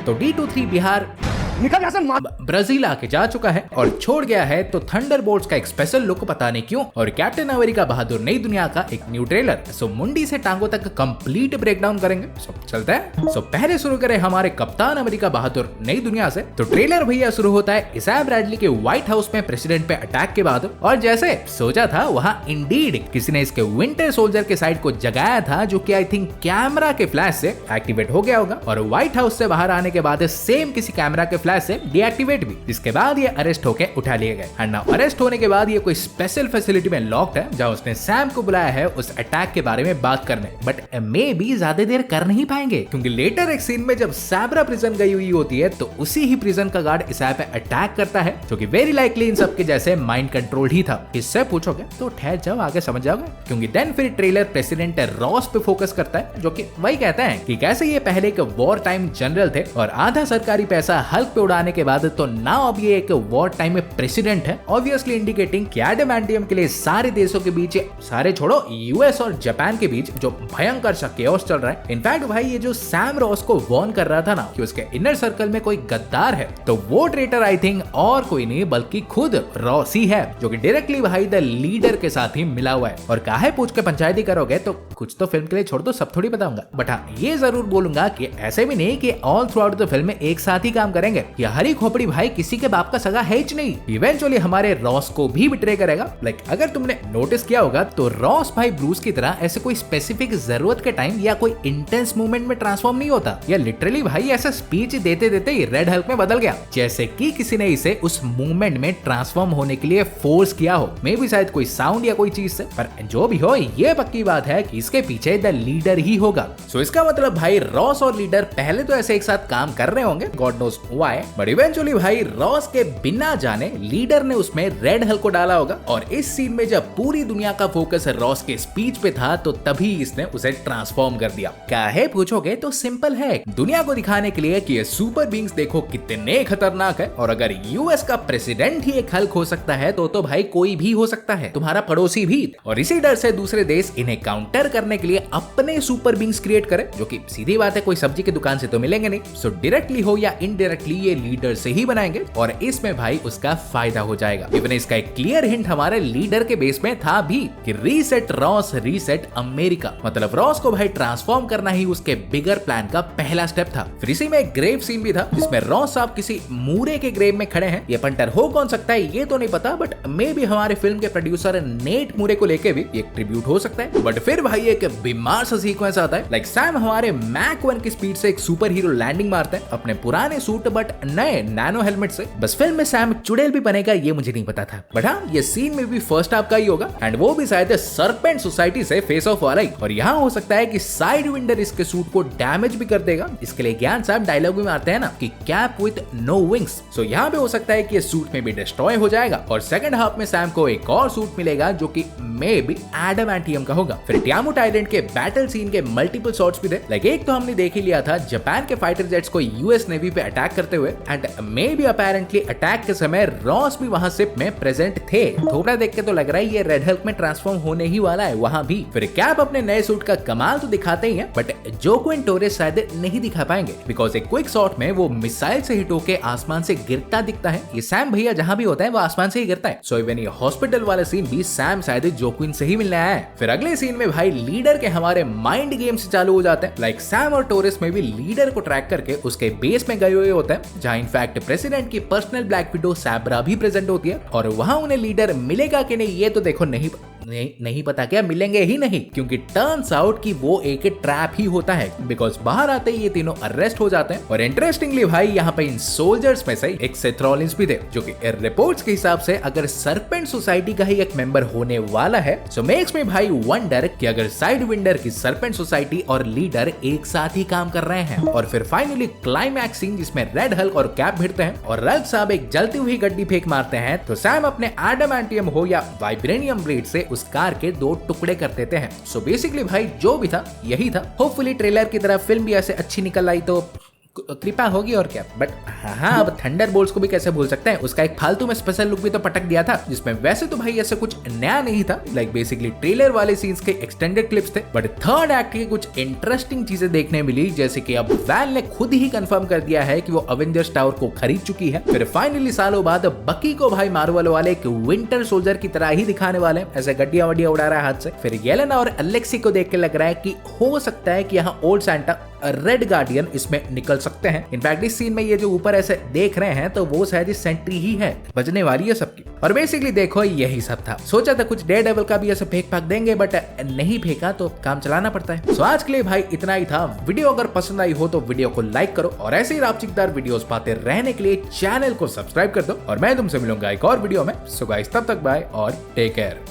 तो D23 बिहार निकल यहाँ से ब्राजील आके जा चुका है और छोड़ गया है तो थंडरबोल्ट्स का एक स्पेशल लुक पता नहीं क्यों, और कैप्टन अमेरिका बहादुर नई दुनिया का एक न्यू ट्रेलर। सो मुंडी से टांगों तक कंप्लीट ब्रेकडाउन करेंगे। सो चलते हैं। सो पहले शुरू करें हमारे कप्तान अमेरिका बहादुर नई दुनिया से। तो ट्रेलर भैया शुरू होता है सैम ब्रैडली के व्हाइट हाउस में प्रेसिडेंट पे अटैक के बाद, और जैसे सोचा था वहाँ इंडीड किसी ने इसके विंटर सोल्जर के साइड को जगाया था, जो कि आई थिंक कैमरा के फ्लैश से एक्टिवेट हो गया होगा, और व्हाइट हाउस से बाहर आने के बाद सेम किसी कैमरा के फ्लैश से डीएक्टिवेट भी, जिसके बाद ये अरेस्ट होके उठा लिए गए। एंड नाउ अरेस्ट होने के बाद ये कोई स्पेशल फैसिलिटी में लॉक्ड है, जहां उसने सैम को बुलाया है उस अटैक के बारे में बात करने। बट मे भी ज्यादा देर कर नहीं पाएंगे, क्योंकि लेटर एक सीन में जब सैब्रा प्रिजन गई हुई होती है तो उसी ही प्रिजन का गार्ड इस पे अटैक करता है, जो कि वेरी लाइकली इन सबके जैसे माइंड कंट्रोल ही था। इससे पूछोगे तो ठहर जाओ, आगे समझ जाओगे, क्योंकि देन फिर ट्रेलर प्रेसिडेंट रॉस पे फोकस करता है, जो कि वही कहता है कि कैसे ये पहले एक वॉर टाइम जनरल थे और आधा सरकारी पैसा हल्क पे उड़ाने के बाद तो नाउ अब ये एक वॉर टाइम में प्रेसिडेंट है, ऑब्वियसली इंडिकेटिंग कि एडामांटियम के लिए सारे देशों के बीच, सारे छोड़ो यूएस और जापान के बीच जो भयंकर सा केओस चल रहा है। इनफैक्ट भाई ये जो सैम रॉस को वार्न कर रहा था ना कि उसके इनर सर्कल में कोई गद्दार है, तो वो ट्रेटर आई थिंक और कोई नहीं बल्कि खुद रॉस ही है, जो कि डायरेक्टली भाई द लीडर के साथ ही मिला हुआ है। और काहे पूछ के पंचायती करोगे तो कुछ तो फिल्म के लिए छोड़ दो, सब थोड़ी बताऊंगा। बट हाँ ये जरूर बोलूंगा कि ऐसे भी नहीं कि all through out the film में एक साथ ही काम करेंगे। ये हरी खोपड़ी भाई किसी के बाप का सगा है ही नहीं, इवेंचुअली हमारे रॉस को भी बिट्रे करेगा। लाइक अगर तुमने नोटिस किया होगा तो रॉस भाई ब्रूस की तरह ऐसे कोई स्पेसिफिक जरूरत के टाइम या कोई इंटेंस मूवमेंट में ट्रांसफॉर्म नहीं होता, या लिटरली भाई ऐसा स्पीच देते देते ही रेड हल्क में बदल गया, जैसे कि किसी ने इसे उस मूवमेंट में ट्रांसफॉर्म होने के लिए फोर्स किया हो। मे भी शायद कोई साउंड या कोई चीज से, पर जो भी हो ये पक्की बात है कि इसके पीछे द लीडर ही होगा। सो इसका मतलब भाई रॉस और लीडर पहले तो ऐसे एक साथ काम कर रहे होंगे, God knows why, but eventually भाई रॉस के बिना जाने लीडर ने उसमें रेड हल्क को डाला होगा। और इस सीन में जब पूरी दुनिया का फोकस रॉस के स्पीच पे था तो तभी इसने उसे ट्रांसफॉर्म कर दिया। काहे पूछोगे तो सिंपल है, दुनिया को दिखाने के लिए कि ये सुपर बीइंग्स देखो कितने खतरनाक है, और अगर यूएस का प्रेसिडेंट ही एक हल्क हो सकता है तो भाई कोई भी हो सकता है, तुम्हारा पड़ोसी भी। और इसी डर से दूसरे देश इन्हें काउंटर करने के लिए अपने सुपर बीइंग्स क्रिएट करे, जो कि सीधी बात है कोई सब्जी की दुकान से तो मिलेंगे नहीं। सो डायरेक्टली हो या इनडायरेक्टली ये लीडर से ही बनाएंगे, और इसमें भाई उसका फायदा हो जाएगा। इवन इसका एक क्लियर हिंट हमारे लीडर के बेस में था भी कि रीसेट रॉस रीसेट अमेरिका, मतलब रॉस को भाई ट्रांसफॉर्म करना ही उसके बिगर प्लान का पहला स्टेप था। फिर इसी में एक ग्रेव सीन भी था जिसमें रॉस साहब किसी मूरे के ग्रेव में खड़े हैं। ये पंटर हो कौन सकता है ये तो नहीं पता, बट मे भी हमारे फिल्म के प्रोड्यूसर नेट मूरे को लेके भी एक ट्रिब्यूट हो सकता है। बट फिर भाई एक बीमार सा सीक्वेंस आता है, लाइक सैम हमारे मैक 1 की स्पीड से एक सुपर हीरो लैंडिंग मारते हैं अपने पुराने सूट बट नए नैनो हेलमेट से। बस फिल्म में सैम चुड़ैल भी बनेगा ये मुझे नहीं पता था, बट हाँ ये सीन में भी फर्स्ट हाफ का ही होगा, एंड वो भी शायद सरपेंट सोसाइटी से फेस ऑफ वाला ही। और यहाँ हो सकता है कि साइड विंडर इसके सूट को डैमेज भी कर देगा। इसके लिए ज्ञान साहब डायलॉग भी मारते हैं ना कि कैप विद नो विंग्स। सो यहाँ पे हो सकता है कि ये सूट में भी डिस्ट्रॉय हो जाएगा, और सेकंड हाफ में सैम को एक और सूट मिलेगा जो कि मे बी एडामांटियम का होगा। फिर ट्यामुट आइलैंड के बैटल सीन के मल्टीपल शॉट्स भी थे, लाइक एक तो हमने देख ही लिया था जापान के फाइटर जेट्स को यूएस नेवी पे अटैक करते हुए, and may be apparently attack के समय रॉस भी वहां शिप में प्रेजेंट थे। थोड़ा देख के तो लग रहा है ये रेड हल्क में ट्रांसफॉर्म होने ही वाला है वहां भी। फिर कैप अपने नए सूट का कमाल तो दिखाते ही हैं, बट जोक्विन टोरेस शायद नहीं दिखा पाएंगे, बिकॉज एक क्विक शॉट में वो मिसाइल से हिट होके आसमान से गिरता दिखता है। ये सैम भैया जहां भी होता है वो आसमान से ही गिरता है। सो इवन ये हॉस्पिटल वाला सीन भी सैम शायद जोक्विन से ही मिलने आया है। फिर अगले सीन में भाई लीडर के हमारे माइंड गेम्स चालू हो जाते हैं, लाइक सैम और टोरेस में भी लीडर को ट्रैक करके उसके बेस में गए हुए होते हैं, जहां इनफैक्ट प्रेसिडेंट की पर्सनल ब्लैक विडो सैब्रा भी प्रेजेंट होती है। और वहां उन्हें लीडर मिलेगा कि नहीं ये तो देखो नहीं पता, क्या मिलेंगे ही नहीं, क्योंकि टर्न्स आउट कि वो एक ट्रैप ही होता है, बिकॉज बाहर आते ही ये तीनों अरेस्ट हो जाते हैं। और इंटरेस्टिंगली भाई यहाँ पे इन सोल्जर्स में से एक सेथ रॉलिंस भी थे, जो कि रिपोर्ट्स के हिसाब से अगर सरपेंट सोसाइटी का ही एक मेंबर होने वाला है। सो मेक्स में भाई वंडर कि अगर साइड विंडर की सरपेंट सोसाइटी और लीडर एक साथ ही काम कर रहे हैं। और फिर फाइनली क्लाइमैक्स सीन जिसमें रेड हल्क और कैप भिड़ते हैं और रल्क साहब एक जलती हुई गड्डी फेंक मारते हैं, तो सैम अपने एडामांटियम हो या वाइब्रेनियम ब्लेड से उस कार के 2 टुकड़े कर देते हैं। सो बेसिकली भाई जो भी था यही था। होपफुली ट्रेलर की तरह फिल्म भी ऐसे अच्छी निकल आई तो कृपा होगी और क्या। बट हाँ, अब थंडरबोल्ट्स को भी कैसे भूल सकते हैं, उसका एक फालतू में स्पेशल लुक भी तो पटक दिया था, जिसमें वैसे तो भाई ऐसा कुछ नया नहीं था, लाइक बेसिकली ट्रेलर वाले सीन्स के एक्सटेंडेड क्लिप्स थे। बट थर्ड एक्ट की कुछ इंटरेस्टिंग चीजें देखने मिली, जैसे कि अब वैल ने खुद ही कंफर्म कर दिया है कि वो अवेंजर्स टावर को खरीद चुकी है। फिर फाइनली सालों बाद बकी को भाई मार्वल वाले एक विंटर सोल्जर की तरह ही दिखाने वाले हैं, ऐसे गड्डियां वड्डियां उड़ा रहा है हाथ से। फिर येलेना और अलेक्सी को देख के लग रहा है कि हो सकता है कि यहाँ ओल्ड सैंटा रेड गार्डियन इसमें निकल सकते हैं। इनफैक्ट इस सीन में ये जो ऊपर ऐसे देख रहे हैं तो वो शायद सेंट्री ही है, बजने वाली है सबकी। और बेसिकली देखो यही सब था। सोचा था कुछ डेयरडेविल का भी ऐसे फेंक फाक देंगे, बट नहीं फेंका तो काम चलाना पड़ता है। सो आज के लिए भाई इतना ही था। वीडियो अगर पसंद आई हो तो वीडियो को लाइक करो और ऐसे ही रापचिकदार वीडियोस पाते रहने के लिए चैनल को सब्सक्राइब कर दो। और मैं तुमसे मिलूंगा एक और वीडियो में। सो गाइस तब तक बाय और टेक केयर।